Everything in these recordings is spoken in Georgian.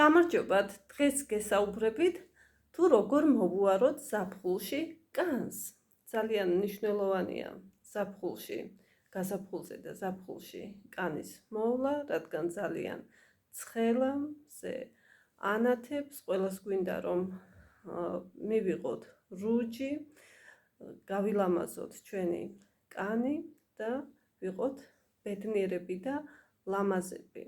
გამარჯობათ, დღეს გესაუბრებით თუ როგორ მოვუაროთ ზაფხულში კანს. ძალიან მნიშვნელოვანია ზაფხულში, გაზაფხულზე და ზაფხულში კანის მოვლა, რადგან ძალიან ცხელა, მზე ანათებს, ყველას გვინდა რომ მივიღოთ რუჯი, გავილამაზოთ ჩვენი კანი და ვიყოთ ბედნიერები და ლამაზები.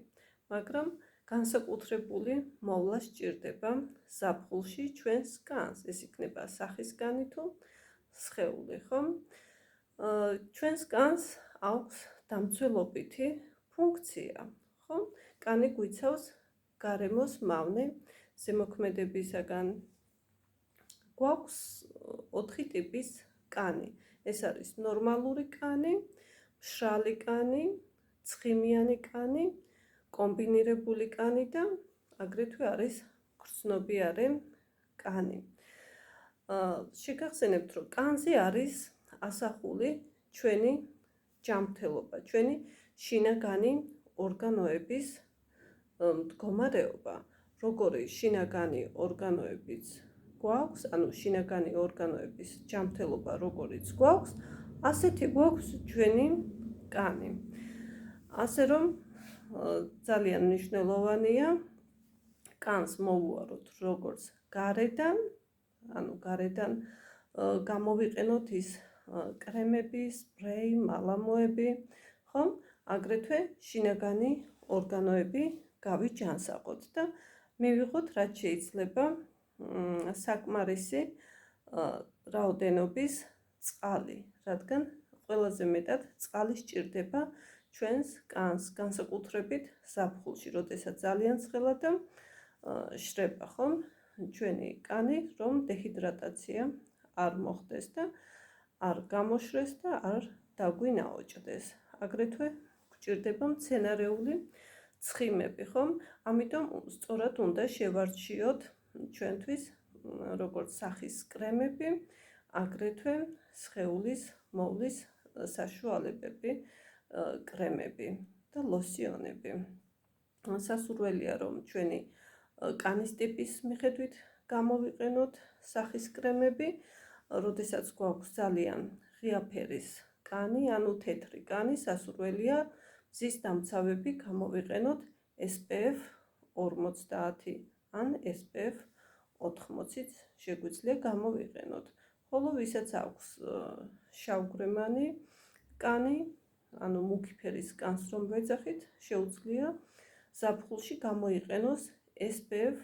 მაგრამ განსაკუთრებული მოვლა სჭირდება ზაფხულში ჩვენს კანს. ეს იქნება სახის კანი თუ სხეული, ხო? ჩვენს კანს აქვს დამცველობითი ფუნქცია, ხო? კანი გვიცავს გარემოს მავნე ზემოქმედებისაგან. გვაქვს 4 ტიპის კანი. ეს არის ნორმალური კანი, მშრალი კანი, ცხიმიანი კანი, კომბინირებული კანი და აგრეთვე არის გრძნობიარე კანი. შეგახსენებთ, რომ კანზე არის ასახული ჩვენი ჯანმრთელობა, ჩვენი შინაგანი ორგანოების მდგომარეობა. როგორი შინაგანი ორგანოებიც გვაქვს, ანუ შინაგანი ორგანოების ჯანმრთელობა როგორიც გვაქვს, ასეთი გვაქვს ჩვენი კანი. ასე რომ ძალიან მნიშვნელოვანია კანს მოვუაროთ როგორც გარედან, ანუ გარედან გამოვიყენოთ ის კრემები, სპრეი, მალამოები, ხომ? აგრეთვე შინაგანი ორგანოები გავიჯანსაღოთ და მივიღოთ რაც შეიძლება საკმარისი რაოდენობის წყალი, რადგან ყველაზე მეტად წყალი სჭირდება ჩვენს კანს, განსაკუთრებით ზაფხულში, როდესაც ძალიან ცხელა და შრება, ხომ? ჩვენი კანი, რომ დეჰიდრატაცია არ მოხდეს და არ გამოშრეს და არ დაგვინაოჭდეს. აგრეთვე გვჭირდება მცენარეული ცხიმები, ხომ? ამიტომ სწორად უნდა შევარჩიოთ ჩვენთვის როგორც სახის კრემები, აგრეთვე სხეულის მოვლის საშუალებები, კრემები და ლოსიონები. სასურველია რომ ჩვენი კანის ტიპის მიხედვით გამოვიყენოთ სახის კრემები, როდესაც გვაქვს ძალიან ღია ფერის კანი, ანუ თეთრი კანი, სასურველია მზის დამცავები გამოვიყენოთ SPF 50 ან SPF 80-იც შეგვიძლია გამოვიყენოთ. ხოლო ვისაც აქვს შავგვრემანი კანი, ანუ მუქი ფერის კანს რომ ვეძახით, შეუძლია ზაფხულში გამოიყენოს SPF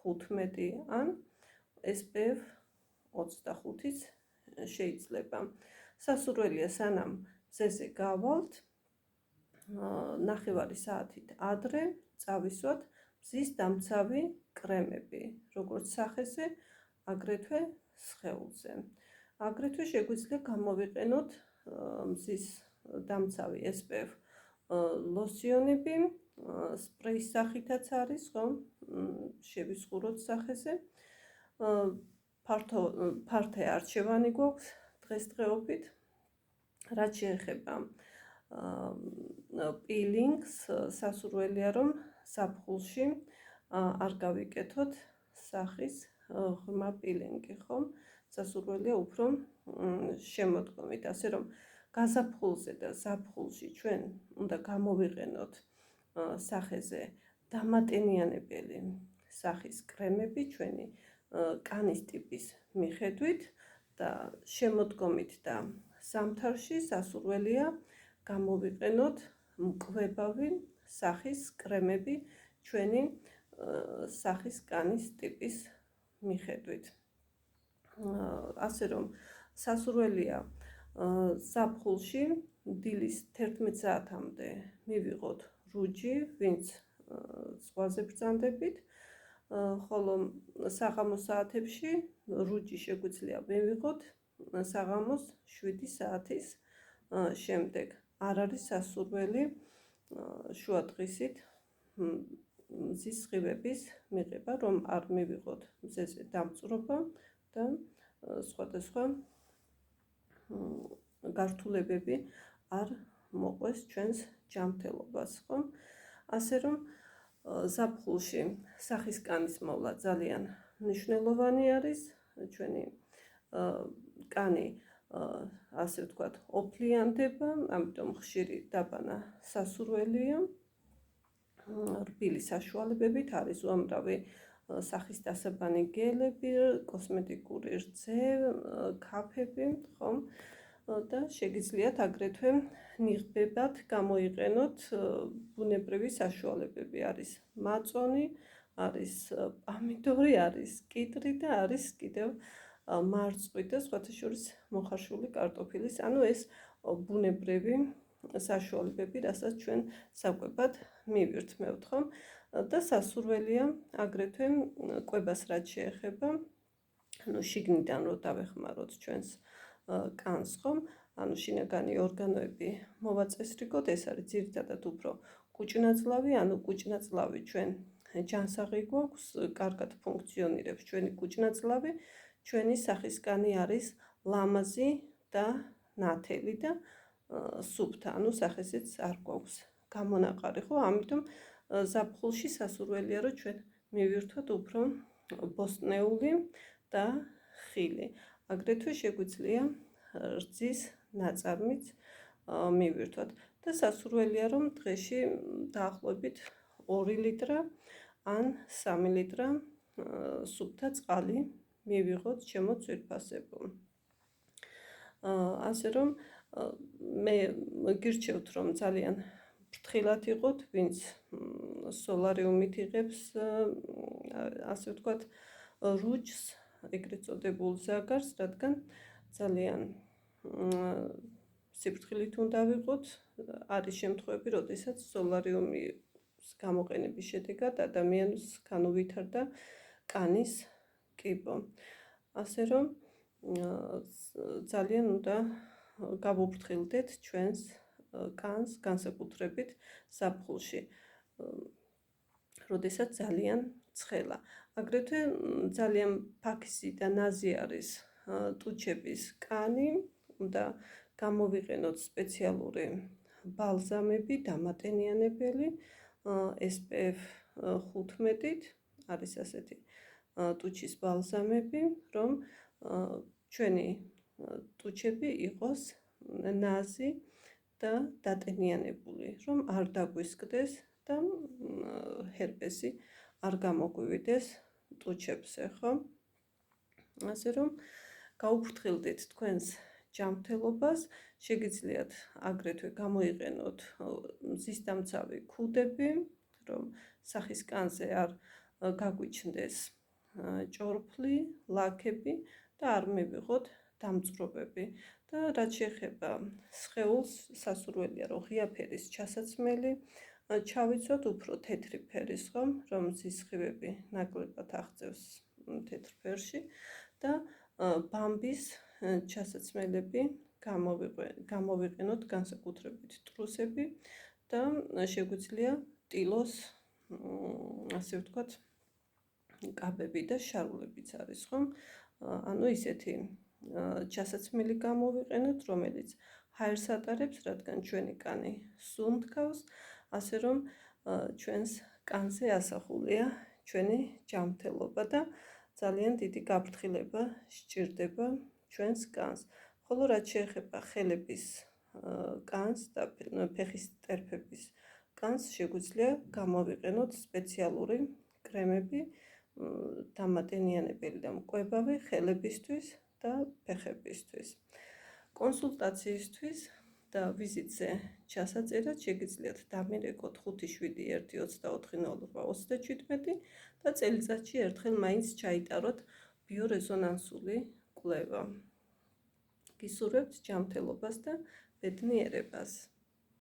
15 ან SPF 25-იც შეიძლება. სასურველია სანამ მზეზე გავალთ, ნახევარი საათით ადრე წავისვათ მზის დამცავი კრემები, როგორც სახეზე, აგრეთვე სხეულზე. აგრეთვე შეგვიძლია გამოვიყენოთ მზის დამცავი SPF ლოსიონები, სპრეის სახითაც არის, ხომ? შევისხუროთ სახეზე. ფართე არჩევანი გვაქვს დღესდღეობით. რაც შეეხება პილინგს, სასურველია რომ ზაფხულში არ გავიკეთოთ სახის ღრმა პილინგი, ხომ? სასურველია უფრო შემოდგომით, ასე რომ გაზაფხულზე და ზაფხულში ჩვენ უნდა გამოვიყენოთ სახეზე დამატენიანებელი სახის კრემები ჩვენი კანის ტიპის მიხედვით და შემოდგომით და ზამთარში სასურველია გამოვიყენოთ მკვებავი სახის კრემები ჩვენი სახის კანის ტიპის მიხედვით. ასე რომ სასურველია ზაფხულში დილის 11 საათამდე მივიღოთ რუჯი, ვინც ზღვაზე ბრძანდებით, ხოლო საღამოს საათებში რუჯი შეგვიძლია მივიღოთ საღამოს 7 საათის შემდეგ. არ არის სასურველი შუადღისით მზის სხივების მიღება, რომ არ მივიღოთ მზეზე დამწვრობა და სხვადასხვა გართულებები არ მოყვეს ჩვენს ჯანმრთელობას, ხო? ასე რომ ზაფხულში სახის კანის მოვლა ძალიან მნიშვნელოვანი არის. ჩვენი კანი ასე ვთქვათ, ოფლიანდება, ამიტომ ხშირი დაბანა სასურველია. რბილი საშუალებებით არის უამრავი სახის დასაბანი გელები, კოსმეტიკური რძე, ქაფები, ხომ? და შეგიძლიათ აგრეთვე ნიღბებად გამოიყენოთ ბუნებრივი საშუალებები. არის მაწონი, არის პამიდორი, არის კიტრი და არის კიდევ მარწყვი და სხვათა შორის მოხარშული კარტოფილის, ანუ ეს ბუნებრივი საშუალებები, რასაც ჩვენ საკვებად მივირთმევთ, ხომ? და სასურველია აგრეთვე კვებას რაც შეეხება, ანუ შიგნიდან რო დავეხმაროთ ჩვენს კანს, ხომ? ანუ შინაგანი ორგანოები მოვაწესრიგოთ, ეს არის ძირითადად უფრო კუჭნაწლავი, ანუ კუჭნაწლავი ჩვენ ჯანსაღი გვაქვს, კარგად ფუნქციონირებს ჩვენი კუჭნაწლავი, ჩვენი სახის კანი არის ლამაზი და ნათელი და სუფთა, ანუ სახესიც არ გვაქვს გამონაყარი, ხო? ამიტომ ზაფხულში სასურველია, რომ ჩვენ მივირთოთ უფრო ბოსტნეული და ხილი. აგრეთვე შეგვიძლია რძის ნაწარმიც მივირთოთ და სასურველია, რომ დღეში დაახლოებით 2 ლიტრა ან 3 ლიტრა სუფთა წყალი მივიღოთ ჩემო ძვირფასებო. ასე რომ მე გირჩევთ, რომ ძალიან ფრთხილად იყოთ, ვინც სოლარიუმით იღებს, ასე ვთქვათ, რუჯს, ეგრეთ წოდებულ ზაგარს, რადგან ძალიან სიფრთხილით უნდა ვიყოთ. არის შემთხვევები, როდესაც სოლარიუმის გამოყენების შედეგად ადამიანს განუვითარდა კანის კიბო. ასე რომ ძალიან უნდა გავუფრთხილდეთ ჩვენს კანს, განსაკუთრებით ზაფხულში, როდესაც ძალიან ცხელა. აგრეთვე ძალიან ფაქსი და ნაზი არის ტუჩების კანი, უნდა გამოვიყენოთ სპეციალური ბალზამები, დამატენიანებელი, SPF 15-ით არის ასეთი ტუჩის ბალზამები, რომ ჩვენი ტუჩები იყოს ნაზი და დატენიანებული, რომ არ დაგვისკდეს და ჰერპესი არ გამოგვივიდეს ტუჩებზე, ხო? ასე რომ გაუფრთხილდეთ თქვენს ჯანმრთელობას, შეგიძლიათ აგრეთვე გამოიყენოთ მზისდამცავი ქუდები, რომ სახის კანზე არ გაგვიჩნდეს ჭორფლი, ლაქები და არ მივიღოთ დამწვრობები. და რაც შეეხება სხეულს, სასურველია, რომ ღია ფერის ჩასაცმელი ჩავიცოთ უფრო თეთრი ფერის, ხომ? რომ მზის სხივები ნაკლებად აღწევს თეთრ ფერში და ბამბის ჩასაცმელები გამოვიყენოთ, განსაკუთრებით ტრუსები და შეგვიძლია ტილოს, ასე ვთქვათ, კაბები და შარულებიც არის, ხომ? ანუ ისეთი ჩასაცმელი გამოვიყენოთ, რომელიც ჰაერს ატარებს, რადგან ჩვენი კანი სუნთქავს, ასე რომ ჩვენს კანზე ასახულია ჩვენი ჯანმრთელობა და ძალიან დიდი გაფრთხილება სჭირდება ჩვენს კანს. ხოლო რაც შეეხება ხელების კანს და ფეხის ტერფების კანს, შეგვიძლია გამოვიყენოთ სპეციალური კრემები, დამატენიანებელი და მკვებავი ხელებისთვის და ფეხებისთვის. კონსულტაციისთვის და ვიზიტზე ჩასაწერად შეგიძლიათ დამირეკოთ 5712408 და წელიწადში ერთხელ მაინც ჩაიტაროთ ბიორეზონანსული კვლევა. გისურვებთ ჯანმრთელობას და ბედნიერებას.